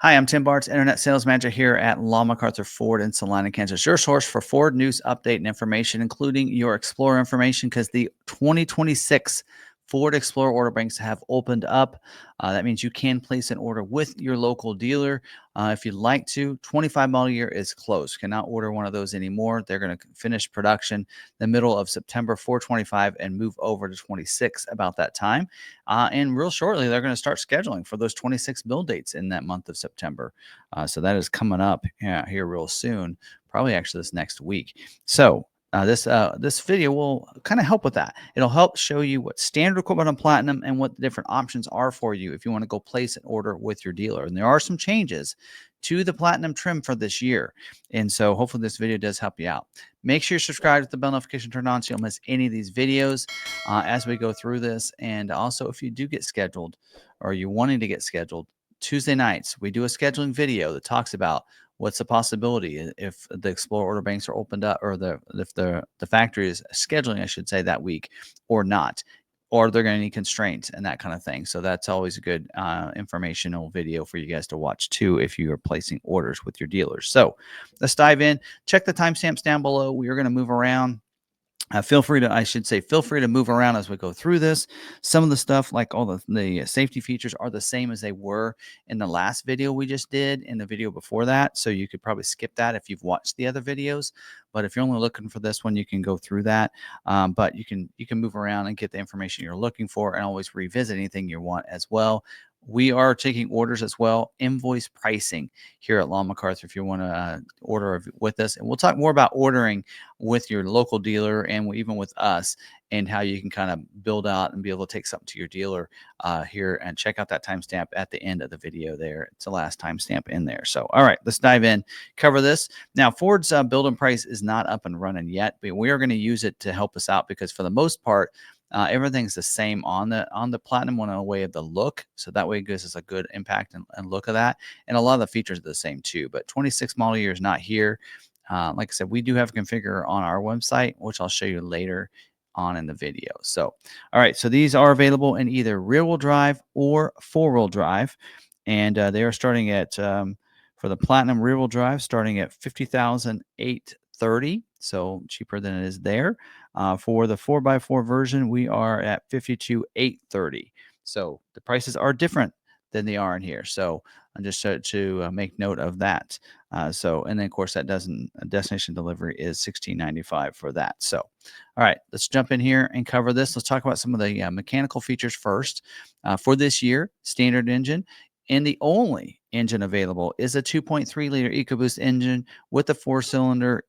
Hi, I'm Tim Bartz, Internet Sales Manager here at McArthur Ford in Salina, Kansas. Your source for Ford news update and information, including your Explorer information, because the 2026 Ford Explorer order banks have opened up. That means you can place an order with your local dealer if you'd like to. 25 model year is closed. Cannot order one of those anymore. They're going to finish production the middle of September for 25 and move over to 26 about that time. And real shortly, they're going to start scheduling for those 26 build dates in that month of September. So that is coming up here real soon, probably actually this next week. So this video will kind of help with that. It'll help show you what standard equipment on Platinum and what the different options are for you if you want to go place an order with your dealer. And there are some changes to the Platinum trim for this year. And so hopefully this video does help you out. Make sure you're subscribed with the bell notification turned on so you don't miss any of these videos as we go through this. And also, if you do get scheduled or you're wanting to get scheduled, Tuesday nights, we do a scheduling video that talks about what's the possibility if the Explorer order banks are opened up, or if the factory is scheduling, I should say, that week or not, or they're going to need constraints and that kind of thing. So that's always a good informational video for you guys to watch too if you are placing orders with your dealers. So let's dive in. Check the timestamps down below. We are going to move around. Feel free to move around as we go through this. Some of the stuff, like all the safety features, are the same as they were in the last video we just did, in the video before that. So you could probably skip that if you've watched the other videos. But if you're only looking for this one, you can go through that. But you can move around and get the information you're looking for, and always revisit anything you want as well. We are taking orders as well, invoice pricing here at McArthur if you want to order with us. And we'll talk more about ordering with your local dealer and even with us, and how you can kind of build out and be able to take something to your dealer here. And check out that timestamp at the end of the video there. It's the last timestamp in there. So, all right, let's dive in, cover this. Now, Ford's build and price is not up and running yet, but we are going to use it to help us out because for the most part, everything's the same on the Platinum one in a way of the look. So that way it gives us a good impact and look of that. And a lot of the features are the same too, but 26 model year is not here. Like I said, we do have a configure on our website, which I'll show you later on in the video. So, all right. So these are available in either rear wheel drive or 4-wheel drive. And they are starting at, for the Platinum rear wheel drive, starting at $50,830. So cheaper than it is there. For the 4x4 version, we are at $52,830. So the prices are different than they are in here. So I'm just to make note of that. And then of course that destination delivery is $16.95 for that. So, all right, let's jump in here and cover this. Let's talk about some of the mechanical features first. For this year, standard engine. And the only engine available is a 2.3 liter EcoBoost engine with a 4-cylinder.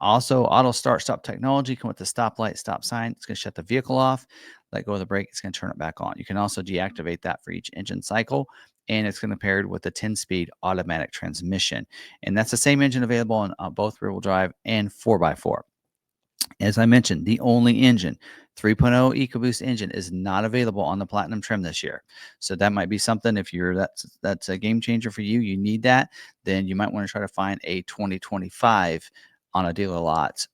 Also, auto start-stop technology. Come with the stoplight, stop sign. It's going to shut the vehicle off. Let go of the brake. It's going to turn it back on. You can also deactivate that for each engine cycle. And it's going to pair with a 10-speed automatic transmission. And that's the same engine available on both rear-wheel drive and 4x4. As I mentioned, the only engine, 3.0 EcoBoost engine, is not available on the Platinum trim this year. So that might be something, if that's a game changer for you, you need that, then you might want to try to find a 2025 on a dealer lot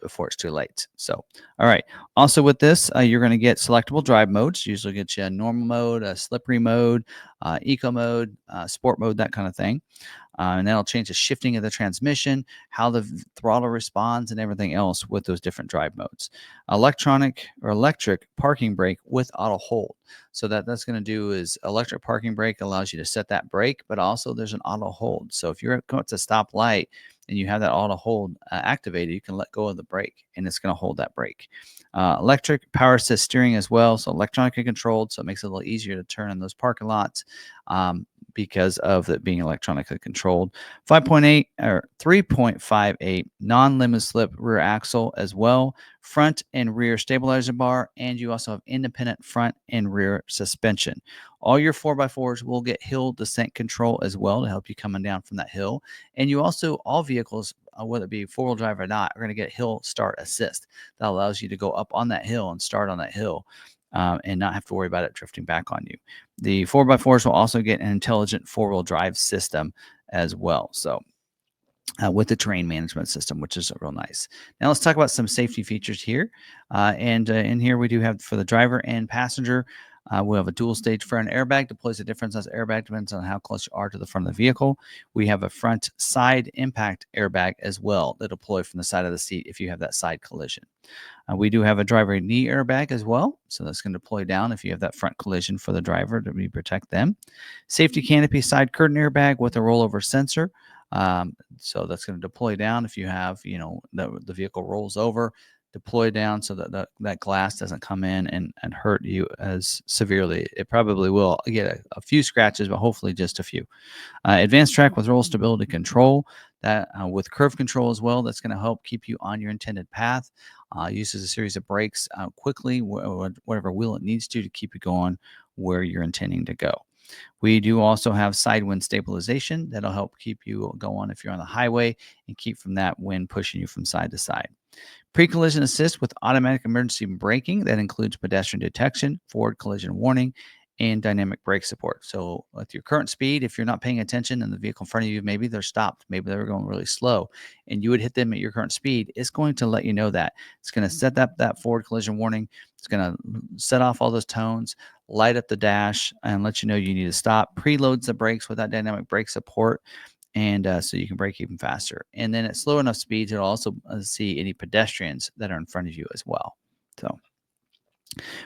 before it's too late. So, all right. Also with this, you're going to get selectable drive modes. Usually get you a normal mode, a slippery mode, eco mode, sport mode, that kind of thing. And that'll change the shifting of the transmission, how the throttle responds, and everything else with those different drive modes. Electric parking brake with auto hold. So that's going to do is electric parking brake allows you to set that brake, but also there's an auto hold. So if you're going to stop light and you have that auto hold activated, you can let go of the brake and it's going to hold that brake. Electric power assist steering as well. So electronically controlled. So it makes it a little easier to turn in those parking lots. Because of it being electronically controlled. 5.8 or 3.58 non-limit slip rear axle as well, front and rear stabilizer bar, and you also have independent front and rear suspension. All your 4x4s will get hill descent control as well to help you coming down from that hill. And you also, all vehicles, whether it be 4-wheel drive or not, are going to get hill start assist. That allows you to go up on that hill and start on that hill. And not have to worry about it drifting back on you. The 4x4s will also get an intelligent 4-wheel drive system as well. So with the terrain management system, which is real nice. Now let's talk about some safety features here. And in here we do have for the driver and passenger, We have a dual stage front airbag, deploys a different size airbag, depends on how close you are to the front of the vehicle. We have a front side impact airbag as well that deploy from the side of the seat if you have that side collision. We do have a driver knee airbag as well. So that's going to deploy down if you have that front collision for the driver to protect them. Safety canopy side curtain airbag with a rollover sensor. So that's going to deploy down if you have, the vehicle rolls over, deploy down so that that glass doesn't come in and hurt you as severely. It probably will get a few scratches, but hopefully just a few. Advanced track with roll stability control, that with curve control as well. That's going to help keep you on your intended path. Uses a series of brakes quickly, whatever wheel it needs to keep you going where you're intending to go. We do also have side wind stabilization that'll help keep you going if you're on the highway and keep from that wind pushing you from side to side. Pre-collision assist with automatic emergency braking that includes pedestrian detection, forward collision warning, and dynamic brake support. So with your current speed, if you're not paying attention and the vehicle in front of you, maybe they're stopped, maybe they're going really slow, and you would hit them at your current speed, it's going to let you know that. It's going to set up that forward collision warning. It's going to set off all those tones, light up the dash, and let you know you need to stop. Preloads the brakes with that dynamic brake support. And so you can brake even faster. And then at slow enough speeds, it'll also see any pedestrians that are in front of you as well. So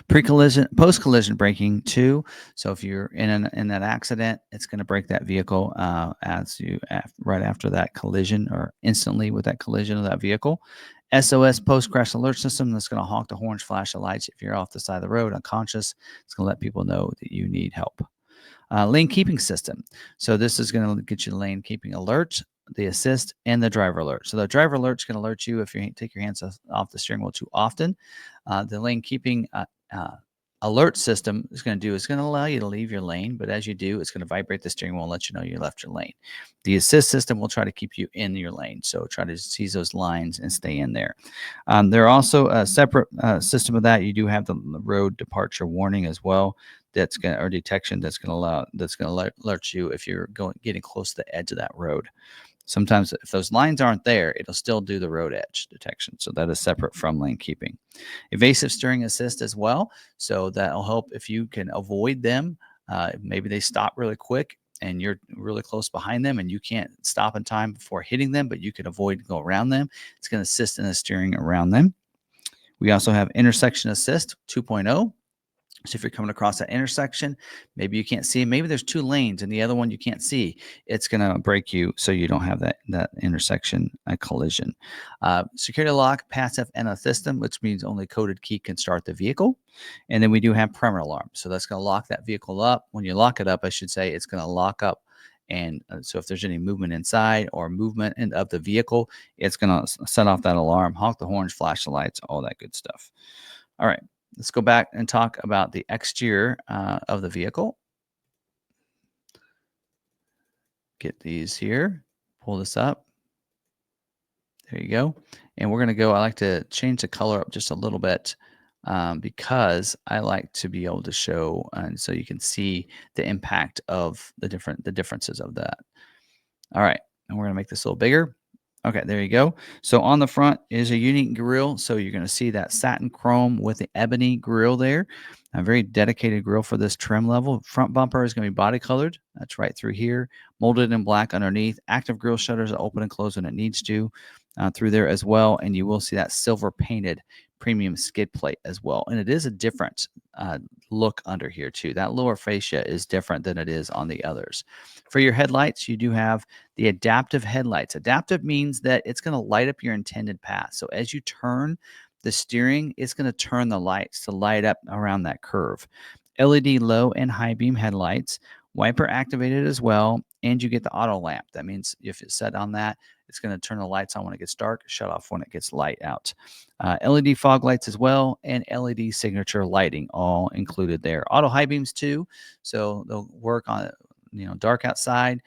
pre-collision, post-collision braking too. So if you're in that accident, it's going to brake that vehicle right after that collision or instantly with that collision of that vehicle. SOS post-crash alert system that's going to honk the horns, flash the lights if you're off the side of the road unconscious. It's going to let people know that you need help. Lane keeping system. So this is going to get you the lane keeping alert, the assist, and the driver alert. So the driver alert is going to alert you if you take your hands off the steering wheel too often. The lane keeping alert system is going to allow you to leave your lane, but as you do, it's going to vibrate the steering wheel and let you know you left your lane. The assist system will try to keep you in your lane, so try to seize those lines and stay in there. There are also a separate system of that. You do have the road departure warning as well. Detection that's going to alert you if you're getting close to the edge of that road. Sometimes if those lines aren't there, it'll still do the road edge detection. So that is separate from lane keeping. Evasive steering assist as well. So that'll help if you can avoid them. Maybe they stop really quick and you're really close behind them and you can't stop in time before hitting them, but you can avoid and go around them. It's going to assist in the steering around them. We also have intersection assist 2.0. So if you're coming across that intersection, maybe you can't see, maybe there's two lanes and the other one you can't see, it's going to brake you so you don't have that intersection collision. Security lock, passive NO system, which means only coded key can start the vehicle. And then we do have perimeter alarm. So that's going to lock that vehicle up. When you lock it up, I should say, it's going to lock up. And so if there's any movement inside or movement of the vehicle, it's going to set off that alarm, honk the horns, flash the lights, all that good stuff. All right. Let's go back and talk about the exterior of the vehicle. Get these here. Pull this up. There you go. And we're going to I like to change the color up just a little bit because I like to be able to show, and so you can see the impact of the differences of that. All right. And we're going to make this a little bigger. Okay, there you go. So on the front is a unique grille. So you're going to see that satin chrome with the ebony grille there. A very dedicated grille for this trim level. Front bumper is going to be body colored. That's right through here. Molded in black underneath. Active grille shutters that open and close when it needs to through there as well. And you will see that silver painted premium skid plate as well. And it is a different look under here too. That lower fascia is different than it is on the others. For your headlights, you do have the adaptive headlights. Adaptive means that it's going to light up your intended path. So as you turn the steering, it's going to turn the lights to light up around that curve. LED low and high beam headlights, wiper activated as well, and you get the auto lamp. That means if it's set on that, it's going to turn the lights on when it gets dark, shut off when it gets light out. LED fog lights as well, and LED signature lighting all included there. Auto high beams too, so they'll work on dark outside.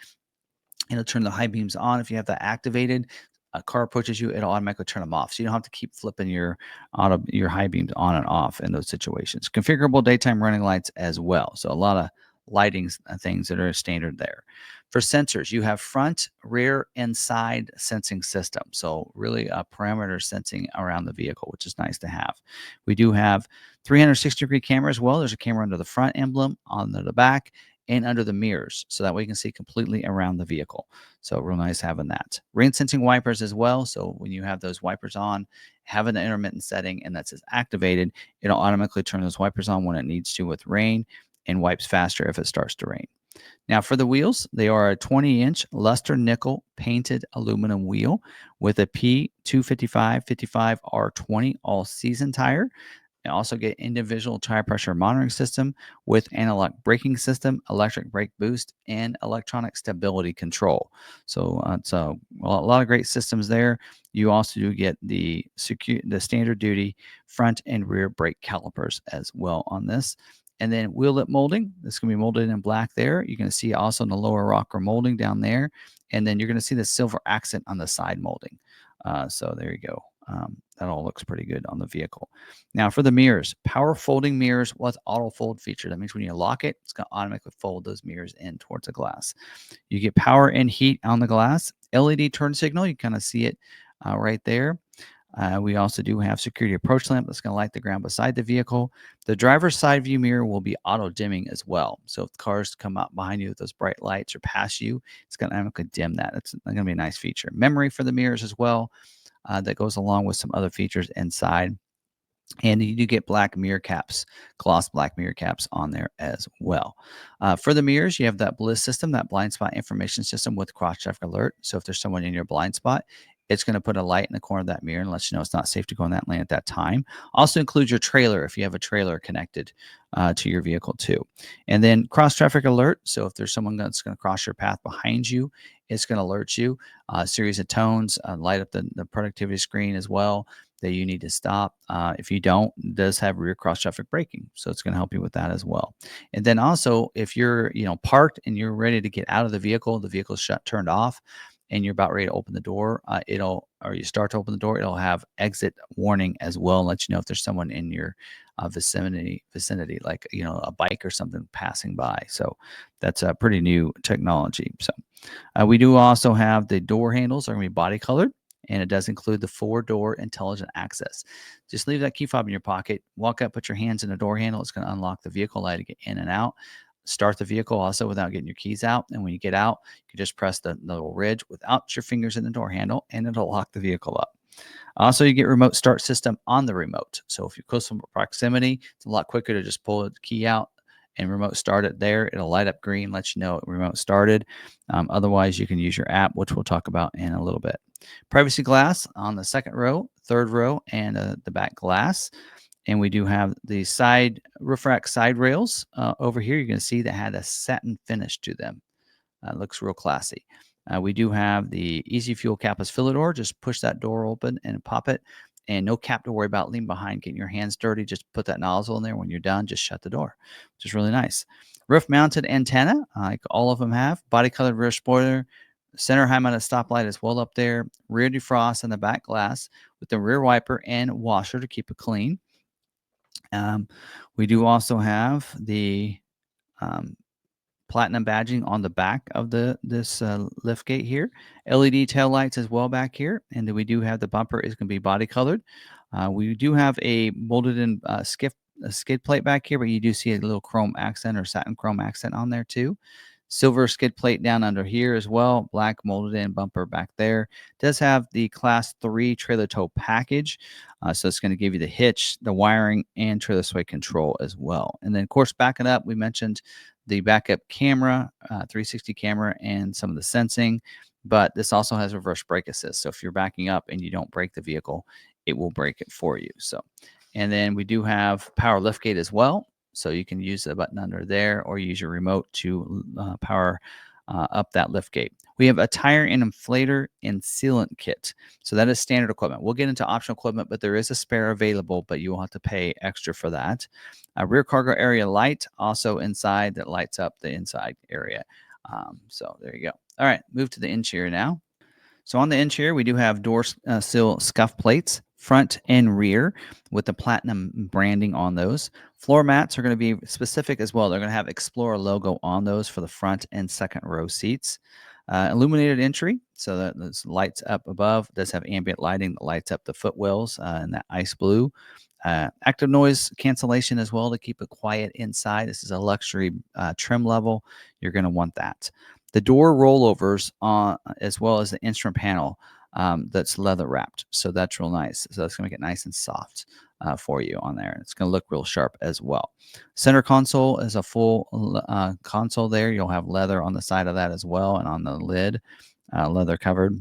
It'll turn the high beams on if you have that activated. A car approaches you, it'll automatically turn them off. So you don't have to keep flipping your high beams on and off in those situations. Configurable daytime running lights as well. So a lot lighting things that are standard there. For sensors, you have front, rear, and side sensing system. So really parameter sensing around the vehicle, which is nice to have. We do have 360-degree camera as well. There's a camera under the front emblem, under the back, and under the mirrors, so that way you can see completely around the vehicle. So real nice having that. Rain sensing wipers as well. So when you have those wipers on, having the intermittent setting and that's activated, it'll automatically turn those wipers on when it needs to with rain and wipes faster if it starts to rain. Now for the wheels, they are a 20-inch luster nickel painted aluminum wheel with a P255/55 R20 all-season tire. You also get individual tire pressure monitoring system with analog braking system, electric brake boost, and electronic stability control. So it's a lot of great systems there. You also do get the standard duty front and rear brake calipers as well on this. And then wheel lip molding. This is going to be molded in black there. You're going to see also in the lower rocker molding down there. And then you're going to see the silver accent on the side molding. So there you go. That all looks pretty good on the vehicle. Now for the mirrors, power folding mirrors with auto fold feature. That means when you lock it, it's going to automatically fold those mirrors in towards the glass. You get power and heat on the glass. LED turn signal, you kind of see it right there. We also do have security approach lamp that's going to light the ground beside the vehicle. The driver's side view mirror will be auto dimming as well. So if cars come up behind you with those bright lights or pass you, it's going to automatically dim that. It's going to be a nice feature. Memory for the mirrors as well. That goes along with some other features inside. And you do get black mirror caps, gloss black mirror caps on there as well. For the mirrors, you have that BLIS system, that blind spot information system with cross traffic alert. So if there's someone in your blind spot, it's going to put a light in the corner of that mirror and let you know it's not safe to go in that lane at that time. Also includes your trailer if you have a trailer connected to your vehicle too. And then cross traffic alert. So if there's someone that's going to cross your path behind you, it's going to alert you. A series of tones, light up the productivity screen as well that you need to stop. If you don't, it does have rear cross traffic braking. So it's going to help you with that as well. And then also if you're, parked and you're ready to get out of the vehicle's turned off, and you're about ready to open the door, you start to open the door, it'll have exit warning as well and let you know if there's someone in your vicinity, like, a bike or something passing by. So that's a pretty new technology. So we do also have the door handles are going to be body colored, and it does include the 4-door intelligent access. Just leave that key fob in your pocket, walk up, put your hands in the door handle. It's going to unlock the vehicle, allow you to get in and out. Start the vehicle also without getting your keys out. And when you get out, you can just press the little ridge without your fingers in the door handle, and it'll lock the vehicle up. Also, you get remote start system on the remote. So if you're close to proximity, it's a lot quicker to just pull the key out and remote start it there. It'll light up green, let you know remote started. Otherwise, you can use your app, which we'll talk about in a little bit. Privacy glass on the second row, third row, and the back glass. And we do have the side roof rack side rails over here. You're going to see that had a satin finish to them. Looks real classy. We do have the easy fuel capless filler door. Just push that door open and pop it. And no cap to worry about leaving behind, getting your hands dirty. Just put that nozzle in there. When you're done, just shut the door, which is really nice. Roof mounted antenna, like all of them have. Body colored rear spoiler. Center high mounted stoplight as well up there. Rear defrost and the back glass with the rear wiper and washer to keep it clean. We do also have the platinum badging on the back of this lift gate here. LED tail lights as well back here, and then we do have the bumper is going to be body colored. We do have a molded in skid plate back here, but you do see a little chrome accent or satin chrome accent on there too. Silver skid plate down under here as well. Black molded in bumper back there. It does have the class 3 trailer tow package. So it's going to give you the hitch, the wiring, and trailer sway control as well. And then, of course, backing up, we mentioned the backup camera, 360 camera, and some of the sensing. But this also has reverse brake assist. So if you're backing up and you don't brake the vehicle, it will brake it for you. So, and then we do have power liftgate as well. So you can use the button under there or use your remote to power up that lift gate. We have a tire and inflator and sealant kit. So that is standard equipment. We'll get into optional equipment, but there is a spare available, but you will have to pay extra for that. A rear cargo area light also inside that lights up the inside area. So there you go. All right, move to the interior now. So on the interior, we do have door sill scuff plates front and rear with the platinum branding on those. Floor mats are going to be specific as well. They're going to have Explorer logo on those for the front and second row seats. Illuminated entry, so that there's lights up above. It does have ambient lighting that lights up the footwells in that ice blue. Active noise cancellation as well to keep it quiet inside. This is a luxury trim level. You're going to want that. The door rollovers as well as the instrument panel that's leather wrapped. So that's real nice. So that's going to make it nice and soft for you on there. It's going to look real sharp as well. Center console is a full console there. You'll have leather on the side of that as well, and on the lid, leather covered.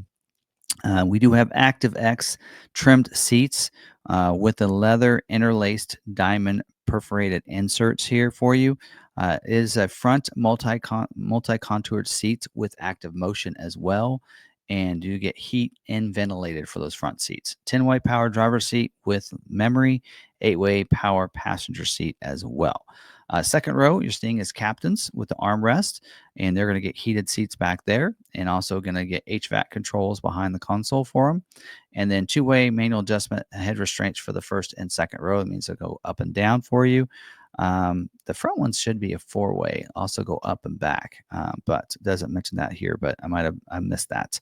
We do have ActiveX trimmed seats with the leather interlaced diamond perforated inserts here for you. It is a front multi-contoured seat with active motion as well. And you get heat and ventilated for those front seats. 10-way power driver seat with memory, 8-way power passenger seat as well. Second row, you're seeing is captains with the armrest, and they're going to get heated seats back there, and also going to get HVAC controls behind the console for them. And then 2-way manual adjustment head restraints for the first and second row. It means they'll go up and down for you. The front ones should be a 4-way, also go up and back, but it doesn't mention that here, but I missed that.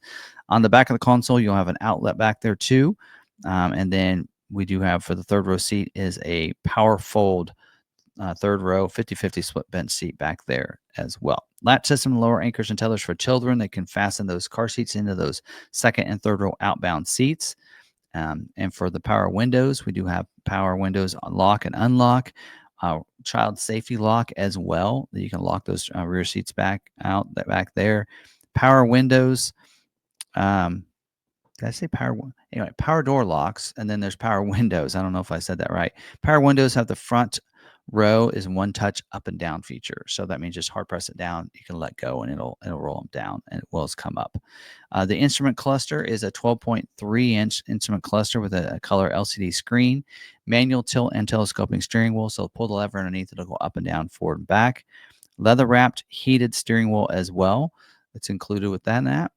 On the back of the console, you'll have an outlet back there too. And then we do have for the third row seat is a power fold third row 50-50 split bench seat back there as well. Latch system, lower anchors and tethers for children. They can fasten those car seats into those second and third row outbound seats. And for the power windows, we do have power windows lock and unlock. Child safety lock as well. You can lock those rear seats back there. Power windows. Did I say power? Anyway, power door locks, and then there's power windows. I don't know if I said that right. Power windows have the front row is one touch up and down feature. So that means just hard press it down. You can let go and it'll roll them down and it will come up. The instrument cluster is a 12.3-inch instrument cluster with a color LCD screen, manual tilt and telescoping steering wheel. So pull the lever underneath, it'll go up and down, forward and back. Leather wrapped heated steering wheel as well. It's included with that.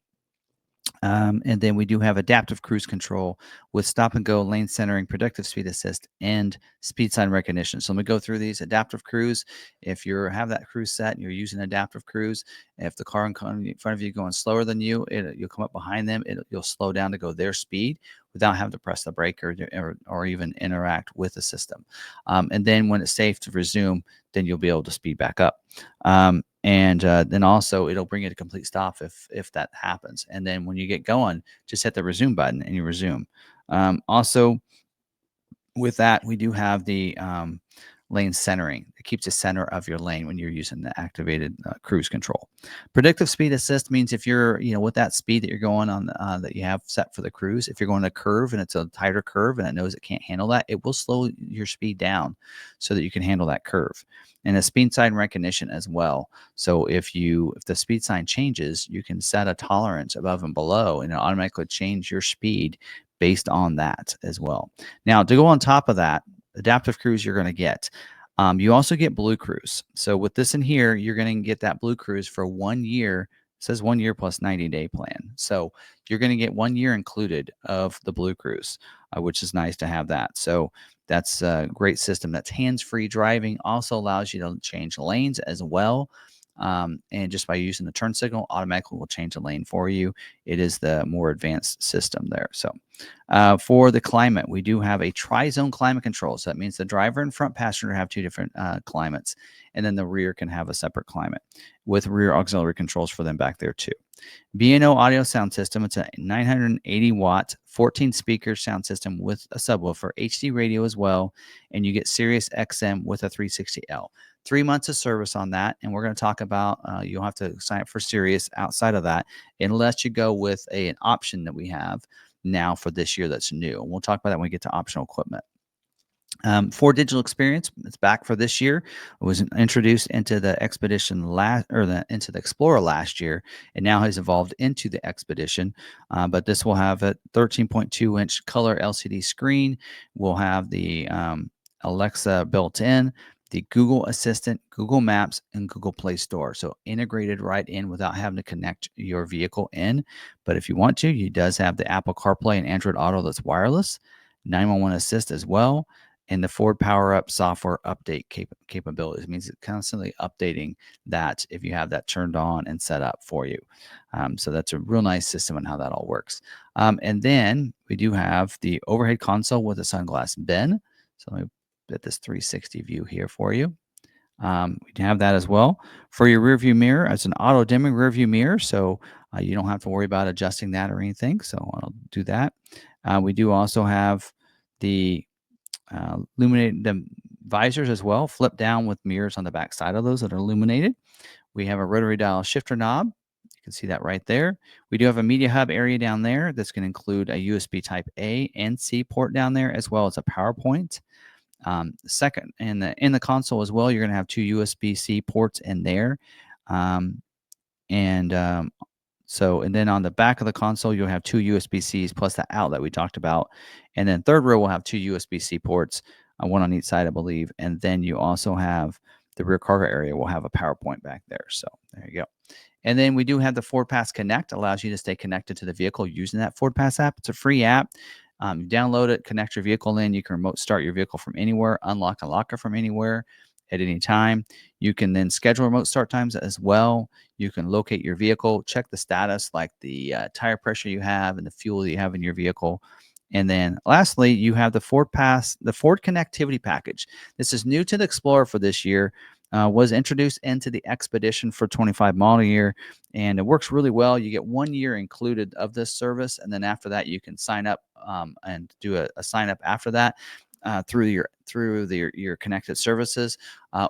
And then we do have adaptive cruise control with stop and go, lane centering, predictive speed assist, and speed sign recognition. So let me go through these. Adaptive cruise, if you have that cruise set and you're using adaptive cruise, if the car in front of you going slower than you, you'll come up behind them, you'll slow down to go their speed without having to press the brake or even interact with the system. And then when it's safe to resume, then you'll be able to speed back up. And then also it'll bring you to complete stop if that happens. And then when you get going, just hit the resume button and you resume. Also, with that, we do have the lane centering. It keeps the center of your lane when you're using the activated cruise control. Predictive speed assist means if you're, with that speed that you're going on, that you have set for the cruise, if you're going a curve and it's a tighter curve and it knows it can't handle that, it will slow your speed down so that you can handle that curve. And a speed sign recognition as well. So if the speed sign changes, you can set a tolerance above and below, and it'll automatically change your speed based on that as well. Now, to go on top of that, adaptive cruise you're going to get. You also get Bluecruise. So with this in here, you're going to get that Bluecruise for 1 year. It says 1 year plus 90-day plan. So you're going to get 1 year included of the Bluecruise, which is nice to have that. So that's a great system. That's hands-free driving. Also allows you to change lanes as well. And just by using the turn signal, automatically will change the lane for you. It is the more advanced system there. So for the climate, we do have a tri-zone climate control. So that means the driver and front passenger have two different climates, and then the rear can have a separate climate with rear auxiliary controls for them back there too. B&O audio sound system. It's a 980 watt, 14 speaker sound system with a subwoofer, HD radio as well, and you get SiriusXM with a 360L. 3 months of service on that, and we're going to talk about you'll have to sign up for Sirius outside of that unless you go with an option that we have now for this year that's new. And we'll talk about that when we get to optional equipment. For digital experience, it's back for this year. It was introduced into the Expedition into the Explorer last year, and now has evolved into the Expedition. But this will have a 13.2-inch color LCD screen. We'll have the Alexa built in, the Google Assistant, Google Maps, and Google Play Store. So integrated right in without having to connect your vehicle in. But if you want to, it does have the Apple CarPlay and Android Auto that's wireless. 911 assist as well, and the Ford Power Up software update capabilities. It means it's constantly updating that if you have that turned on and set up for you. So that's a real nice system and how that all works. And then we do have the overhead console with a sunglass bin. So let me get this 360 view here for you. We can have that as well. For your rear view mirror, it's an auto dimming rear view mirror, so you don't have to worry about adjusting that or anything. So I'll do that. We do also have the illuminated the visors as well, flip down with mirrors on the back side of those that are illuminated. We have a rotary dial shifter knob. You can see that right there. We do have a media hub area down there that's going to include a USB Type A and C port down there, as well as a PowerPoint. Second, in the console as well, you're going to have two USB-C ports in there, um, and and then on the back of the console, you'll have two USB-Cs plus the outlet we talked about, and then third row will have two USB-C ports, one on each side, I believe, and then you also have the rear cargo area will have a PowerPoint back there. So there you go. And then we do have the Ford Pass Connect, allows you to stay connected to the vehicle using that Ford Pass app. It's a free app. You download it, connect your vehicle in. You can remote start your vehicle from anywhere, unlock and lock it from anywhere at any time. You can then schedule remote start times as well. You can locate your vehicle, check the status, like the tire pressure you have and the fuel that you have in your vehicle. And then lastly, you have the Ford Connectivity Package. This is new to the Explorer for this year. Was introduced into the Expedition for 25 model year, and it works really well. You get 1 year included of this service, and then after that, you can sign up and do a sign up after that through your connected services,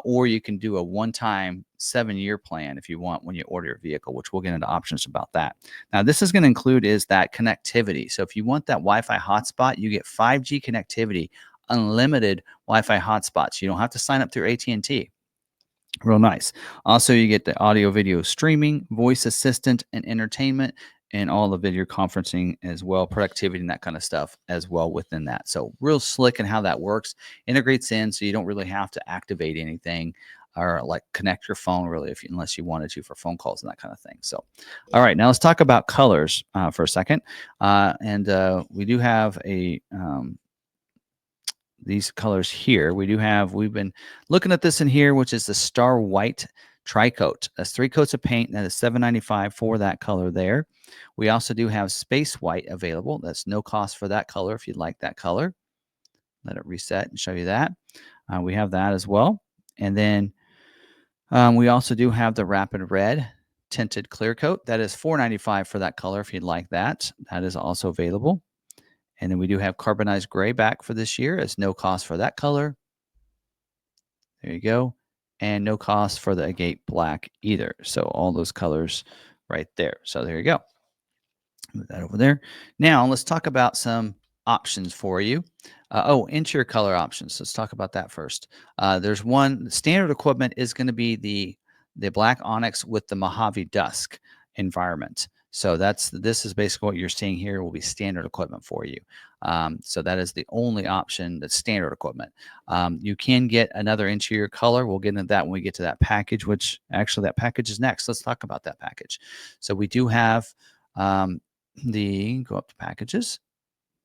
or you can do a one-time 7-year plan if you want when you order your vehicle, which we'll get into options about that. Now, this is going to include is that connectivity. So if you want that Wi-Fi hotspot, you get 5G connectivity, unlimited Wi-Fi hotspots. You don't have to sign up through AT&T. Real nice. Also, you get the audio video streaming, voice assistant, and entertainment, and all the video conferencing as well, productivity and that kind of stuff as well within that. So real slick in how that works. Integrates in so you don't really have to activate anything or like connect your phone really unless you wanted to for phone calls and that kind of thing. So, all right, now let's talk about colors for a second. We do have these colors here. We've been looking at this in here, which is the Star White Tri-Coat. That's 3 coats of paint. That is $7.95 for that color there. We also do have Space White available. That's no cost for that color if you'd like that color. Let it reset and show you that. We have that as well. And then we also do have the Rapid Red Tinted Clear Coat. That is $4.95 for that color if you'd like that. That is also available. And then we do have Carbonized Gray back for this year. It's no cost for that color. There you go. And no cost for the Agate Black either. So all those colors right there. So there you go. Move that over there. Now let's talk about some options for you. Interior color options. Let's talk about that first. There's one standard equipment is going to be the black onyx with the Mojave Dusk environment. So this is basically what you're seeing here will be standard equipment for you. So that is the only option that's standard equipment. You can get another interior color. We'll get into that when we get to that package, which actually that package is next. Let's talk about that package. So we do have go up to packages.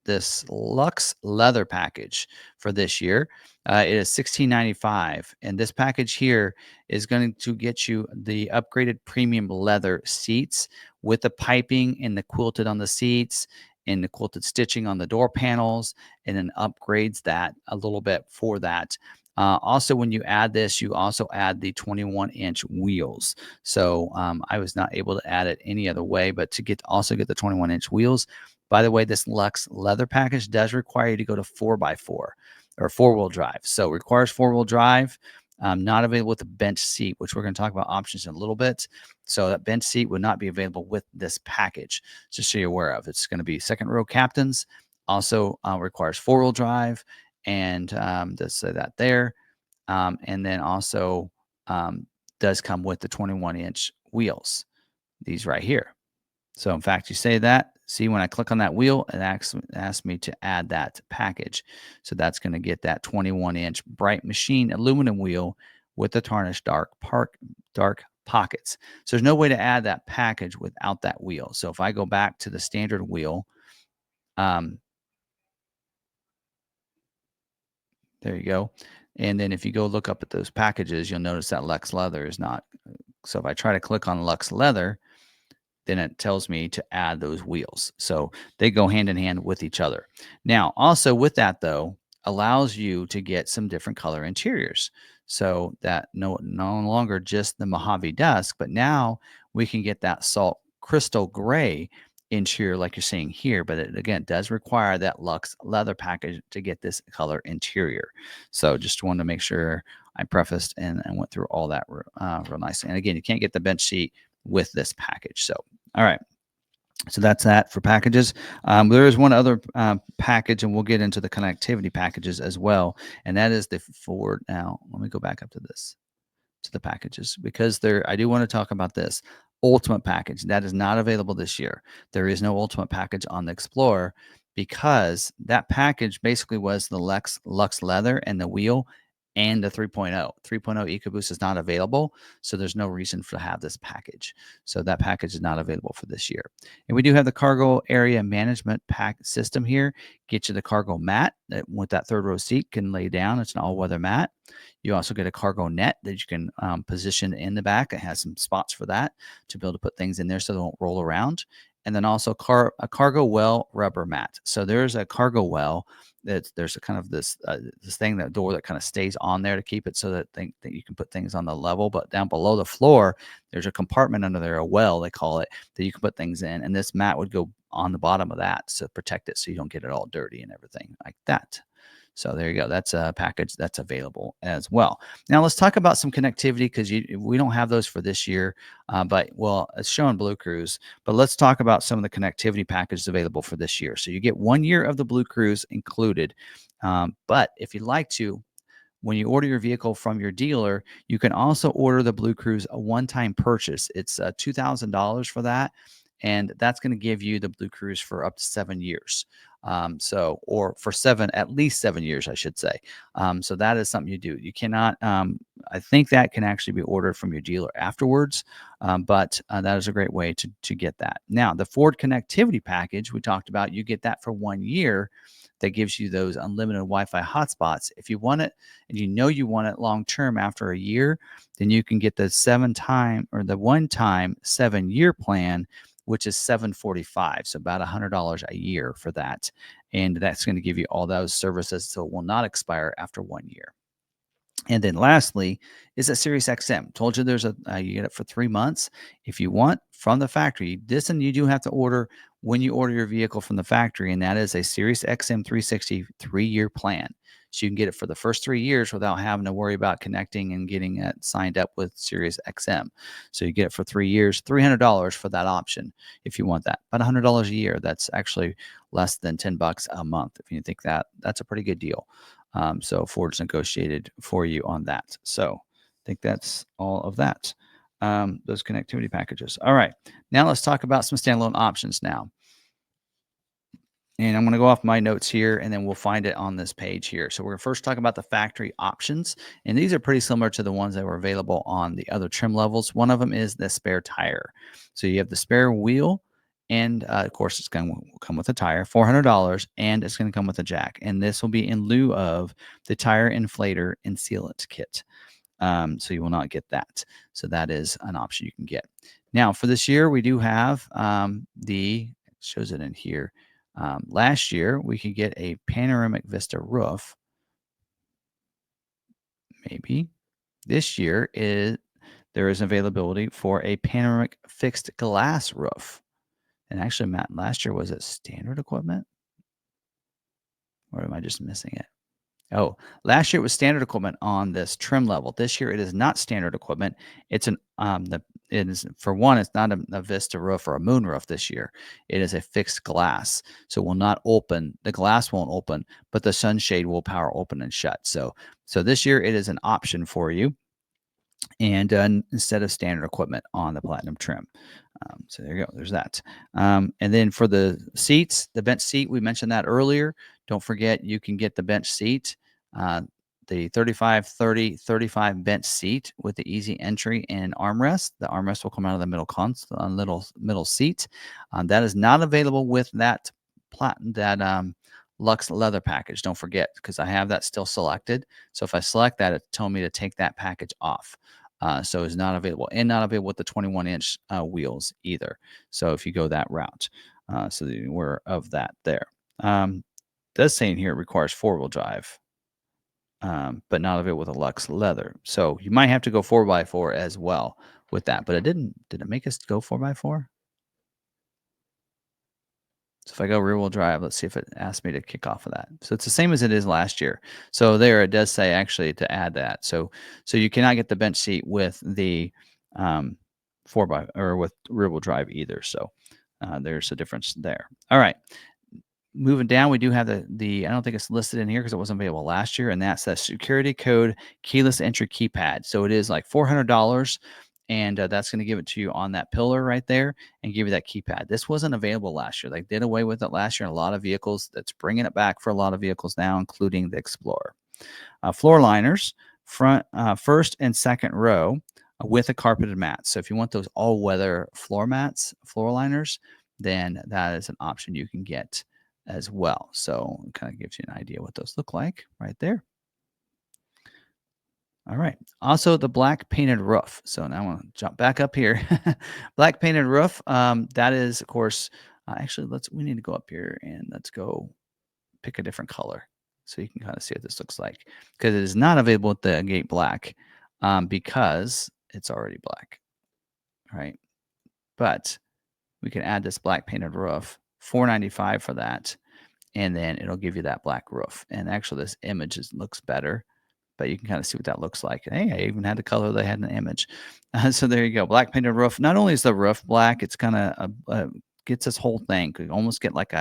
This Lux Leather Package for this year. It is $16.95, and this package here is going to get you the upgraded premium leather seats with the piping and the quilted on the seats and the quilted stitching on the door panels, and then upgrades that a little bit for that. Also, when you add this, you also add the 21-inch wheels. So I was not able to add it any other way, but to also get the 21-inch wheels. By the way, this Lux Leather Package does require you to go to 4x4 or 4-wheel drive. So it requires 4-wheel drive, not available with a bench seat, which we're going to talk about options in a little bit. So that bench seat would not be available with this package, just so you're aware of. It's going to be second row captains, also requires 4-wheel drive, and just say that there. And then also does come with the 21-inch wheels, these right here. So in fact, you say that, see when I click on that wheel, it asks me to add that package. So that's going to get that 21-inch Bright Machine aluminum wheel with the tarnished dark pockets. So there's no way to add that package without that wheel. So if I go back to the standard wheel, There you go. And then if you go look up at those packages, you'll notice that Lux Leather is not. So if I try to click on Lux Leather, then it tells me to add those wheels. So they go hand in hand with each other. Now, also with that though, allows you to get some different color interiors. So that no longer just the Mojave Dusk, but now we can get that salt crystal gray interior like you're seeing here. But it again does require that Lux Leather package to get this color interior. So just wanted to make sure I prefaced and went through all that real nicely. And again, you can't get the bench seat with this package. So, all right. So that's that for packages. There is one other package, and we'll get into the connectivity packages as well. And that is the Ford. Now, let me go back up to this, to the packages, because I do want to talk about this Ultimate package. That is not available this year. There is no Ultimate package on the Explorer because that package basically was the Lux Leather and the wheel and the 3.0. 3.0 EcoBoost is not available, so there's no reason to have this package. So that package is not available for this year. And we do have the cargo area management pack system here. Get you the cargo mat that with that third row seat can lay down. It's an all-weather mat. You also get a cargo net that you can position in the back. It has some spots for that to be able to put things in there so they won't roll around. And then also a cargo well rubber mat. So there's a cargo well there's a kind of this thing, that door that kind of stays on there to keep it so that you can put things on the level. But down below the floor, there's a compartment under there, a well they call it, that you can put things in. And this mat would go on the bottom of that to protect it so you don't get it all dirty and everything like that. So there you go. That's a package that's available as well. Now let's talk about some connectivity because we don't have those for this year, but well, it's showing Bluecruise. But let's talk about some of the connectivity packages available for this year. So you get 1 year of the Bluecruise included, but if you'd like to, when you order your vehicle from your dealer, you can also order the Bluecruise a one-time purchase. It's $2,000 for that, and that's going to give you the Bluecruise for up to 7 years. Or for at least 7 years, I should say. So that is something you do. You cannot, I think that can actually be ordered from your dealer afterwards, but that is a great way to get that. Now, the Ford connectivity package we talked about, you get that for 1 year. That gives you those unlimited Wi-Fi hotspots. If you want it and you want it long term after a year, then you can get the one-time 7-year plan, which is $745, so about $100 a year for that. And that's going to give you all those services, so it will not expire after 1 year. And then lastly is a SiriusXM. Told you there's you get it for 3 months if you want from the factory. This and you do have to order when you order your vehicle from the factory, and that is a SiriusXM 360 3-year plan. So you can get it for the first 3 years without having to worry about connecting and getting it signed up with SiriusXM. So you get it for 3 years, $300 for that option if you want that. About $100 a year. That's actually less than $10 a month. If you think that's a pretty good deal. So Ford's negotiated for you on that. So I think that's all of that. Those connectivity packages. All right. Now let's talk about some standalone options now. And I'm going to go off my notes here, and then we'll find it on this page here. So we're going to first talk about the factory options. And these are pretty similar to the ones that were available on the other trim levels. One of them is the spare tire. So you have the spare wheel. And of course, it's going to come with a tire, $400, and it's going to come with a jack. And this will be in lieu of the tire inflator and sealant kit. So you will not get that. So that is an option you can get. Now, for this year, we do have it shows it in here. Last year, we could get a panoramic vista roof. Maybe. This year, there is availability for a panoramic fixed glass roof. And actually, Matt, last year, was it standard equipment? Or am I just missing it? Oh, last year it was standard equipment on this trim level. This year it is not standard equipment. It's for one, it's not a Vista roof or a moon roof this year. It is a fixed glass. So it will not open. The glass won't open, but the sunshade will power open and shut. So this year it is an option for you. And instead of standard equipment on the platinum trim. So there you go. There's that. And then for the seats, the bench seat, we mentioned that earlier. Don't forget, you can get the bench seat, the 35 bench seat with the easy entry and armrest. The armrest will come out of the middle seat. That is not available with that Lux Leather Package. Don't forget, because I have that still selected. So if I select that, it's telling me to take that package off. So it's not available, and not available with the 21-inch wheels either. So if you go that route, so that you're aware of that there. Does say in here it requires 4-wheel drive, but not available with a Lux Leather. So you might have to go 4x4 as well with that. But it didn't. Did it make us go 4x4? So if I go rear wheel drive, let's see if it asks me to kick off of that. So it's the same as it is last year. So there it does say actually to add that. So you cannot get the bench seat with the 4x or with rear wheel drive either. So there's a difference there. All right. Moving down, we do have the I don't think it's listed in here because it wasn't available last year, and that's the security code keyless entry keypad. So it is like $400, and that's going to give it to you on that pillar right there and give you that keypad. This wasn't available last year. They did away with it last year in a lot of vehicles. That's bringing it back for a lot of vehicles now, including the Explorer. Floor liners, first and second row with a carpeted mat. So if you want those all-weather floor liners, then that is an option you can get as well. So it kind of gives you an idea what those look like right there. All right. Also, the black painted roof. So now I want to jump back up here. Black painted roof. That is, of course, actually, we need to go up here and let's go pick a different color so you can kind of see what this looks like, because it is not available with the Gate Black because it's already black. Right. But we can add this black painted roof, $495 for that. And then it'll give you that black roof. And actually, this image looks better, but you can kind of see what that looks like. Hey, I even had the color they had in the image. So there you go. Black painted roof. Not only is the roof black, it's kind of gets this whole thing. Could almost get like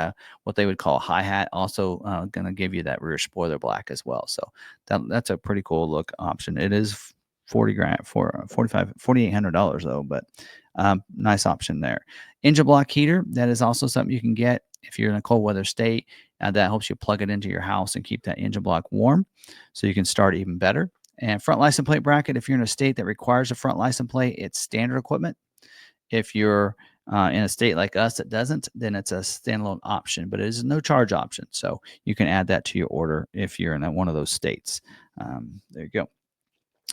what they would call a hi-hat. Also going to give you that rear spoiler black as well. So that's a pretty cool look option. It is $4,800 though, but nice option there. Engine block heater. That is also something you can get if you're in a cold weather state. That helps you plug it into your house and keep that engine block warm so you can start even better. And front license plate bracket, if you're in a state that requires a front license plate, it's standard equipment. If you're in a state like us that doesn't, then it's a standalone option, but it is no charge option. So you can add that to your order if you're in one of those states. There you go.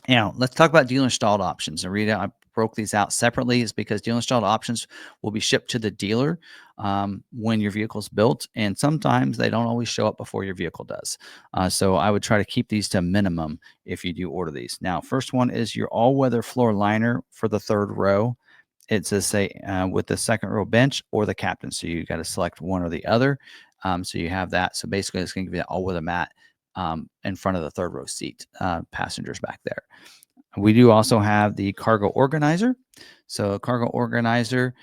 Now, let's talk about dealer installed options. And Rita, I broke these out separately is because dealer installed options will be shipped to the dealer when your vehicle is built. And sometimes they don't always show up before your vehicle does. So I would try to keep these to a minimum if you do order these. Now, first one is your all-weather floor liner for the third row. It says, say, with the second row bench or the captain. So you got to select one or the other. So you have that. So basically, it's going to give you an all-weather mat in front of the third row seat, passengers back there. We do also have the cargo organizer. So a cargo organizer,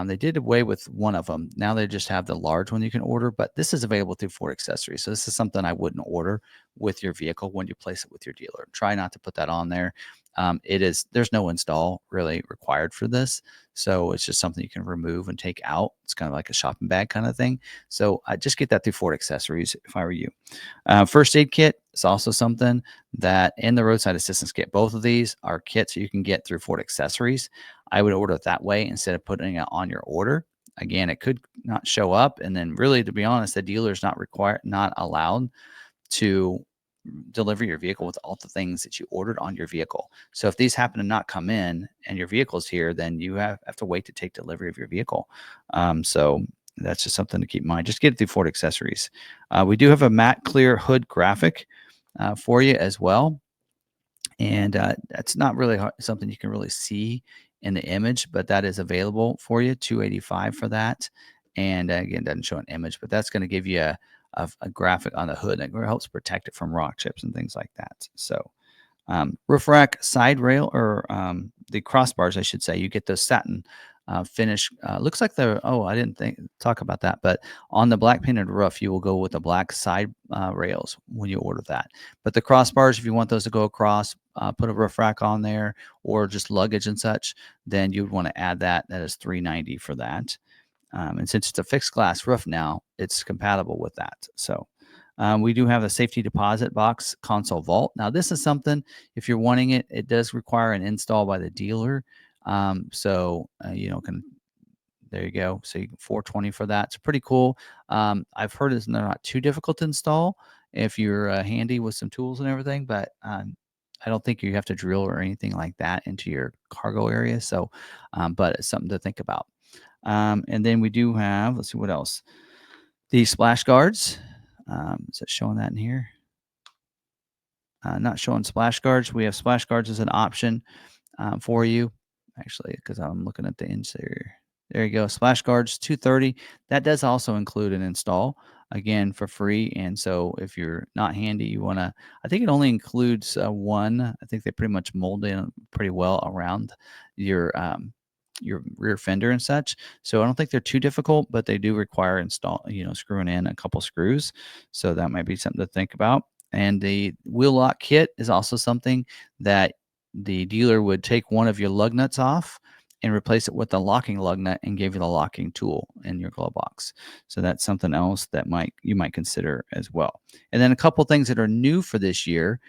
they did away with one of them. Now they just have the large one you can order, but this is available through Ford Accessories. So this is something I wouldn't order with your vehicle when you place it with your dealer. Try not to put that on there. There's no install really required for this. So it's just something you can remove and take out. It's kind of like a shopping bag kind of thing. So I just get that through Ford Accessories if I were you. First aid kit is also something that in the roadside assistance kit, both of these are kits you can get through Ford Accessories. I would order it that way instead of putting it on your order. Again, it could not show up. And then really, to be honest, the dealer is not allowed to deliver your vehicle with all the things that you ordered on your vehicle. So if these happen to not come in and your vehicle's here, then you have to wait to take delivery of your vehicle. So that's just something to keep in mind. Just get it through Ford Accessories. We do have a matte clear hood graphic for you as well. And that's not really something you can really see in the image, but that is available for you, $285 for that. And again, doesn't show an image, but that's going to give you a graphic on the hood that helps protect it from rock chips and things like that. So roof rack side rail, or the crossbars, I should say, you get those satin finish. Looks like I didn't talk about that, but on the black painted roof, you will go with the black side rails when you order that. But the crossbars, if you want those to go across, put a roof rack on there, or just luggage and such, then you would want to add that. That is $390 for that. And since it's a fixed glass roof now, it's compatible with that. So we do have a safety deposit box console vault. Now, this is something, if you're wanting it does require an install by the dealer. So, There you go. So you 420 for that. It's pretty cool. I've heard it's not too difficult to install if you're handy with some tools and everything, but I don't think you have to drill or anything like that into your cargo area. So, but it's something to think about. And then we do have, let's see what else. The splash guards. Is it showing that in here? Not showing splash guards. We have splash guards as an option for you. Actually, because I'm looking at the interior. There you go. Splash guards 230. That does also include an install again for free. And so if you're not handy, you want to, I think it only includes one. I think they pretty much mold in pretty well around your rear fender and such. So I don't think they're too difficult, but they do require screwing in a couple screws. So that might be something to think about. And the wheel lock kit is also something that the dealer would take one of your lug nuts off and replace it with a locking lug nut and give you the locking tool in your glove box. So that's something else that you might consider as well. And then a couple things that are new for this year,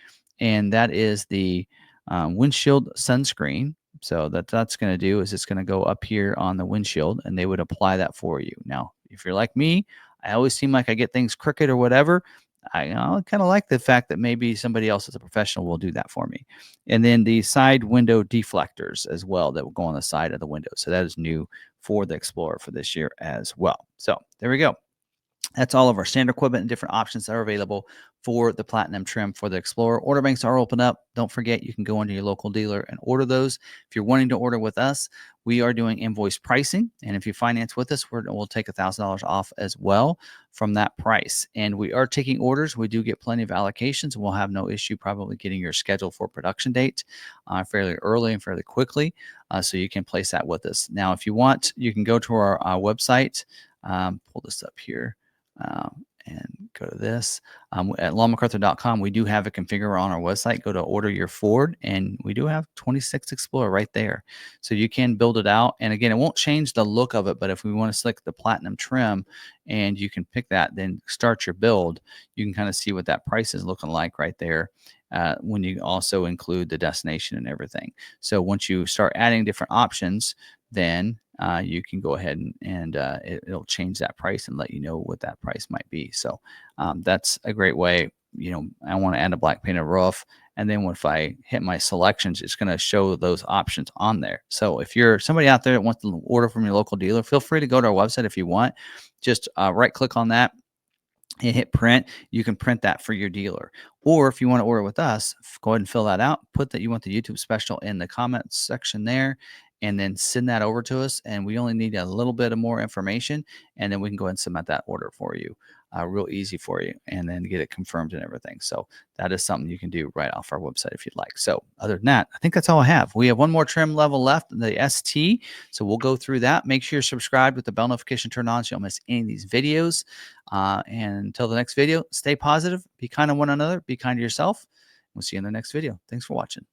and that is the windshield sunscreen. So that's going to do is it's going to go up here on the windshield, and they would apply that for you. Now, if you're like me, I always seem like I get things crooked or whatever. I kind of like the fact that maybe somebody else as a professional will do that for me. And then the side window deflectors as well that will go on the side of the window. So that is new for the Explorer for this year as well. So there we go. That's all of our standard equipment and different options that are available for the Platinum trim for the Explorer. Order banks are open up. Don't forget, you can go into your local dealer and order those. If you're wanting to order with us, we are doing invoice pricing. And if you finance with us, we'll take $1,000 off as well from that price. And we are taking orders. We do get plenty of allocations. We'll have no issue probably getting your schedule for production date fairly early and fairly quickly. So you can place that with us. Now, if you want, you can go to our website. Pull this up here. And go to this at lawmacarthur.com. We do have a configurer on our website. Go to order your Ford, and we do have 26 Explorer right there. So you can build it out. And again, it won't change the look of it, but if we want to select the Platinum trim and you can pick that, then start your build, you can kind of see what that price is looking like right there. When you also include the destination and everything. So once you start adding different options, then you can go ahead and it'll change that price and let you know what that price might be. So that's a great way. I want to add a black painted roof. And then if I hit my selections, it's going to show those options on there. So if you're somebody out there that wants to order from your local dealer, feel free to go to our website if you want. Just right click on that and hit print. You can print that for your dealer. Or if you want to order with us, go ahead and fill that out. Put that you want the YouTube special in the comments section there, and then send that over to us. And we only need a little bit of more information, and then we can go ahead and submit that order for you. Real easy for you, and then get it confirmed and everything. So that is something you can do right off our website if you'd like. So other than that, I think that's all I have. We have one more trim level left, the ST. So we'll go through that. Make sure you're subscribed with the bell notification turned on so you don't miss any of these videos. And until the next video, stay positive, be kind to one another, be kind to yourself. We'll see you in the next video. Thanks for watching.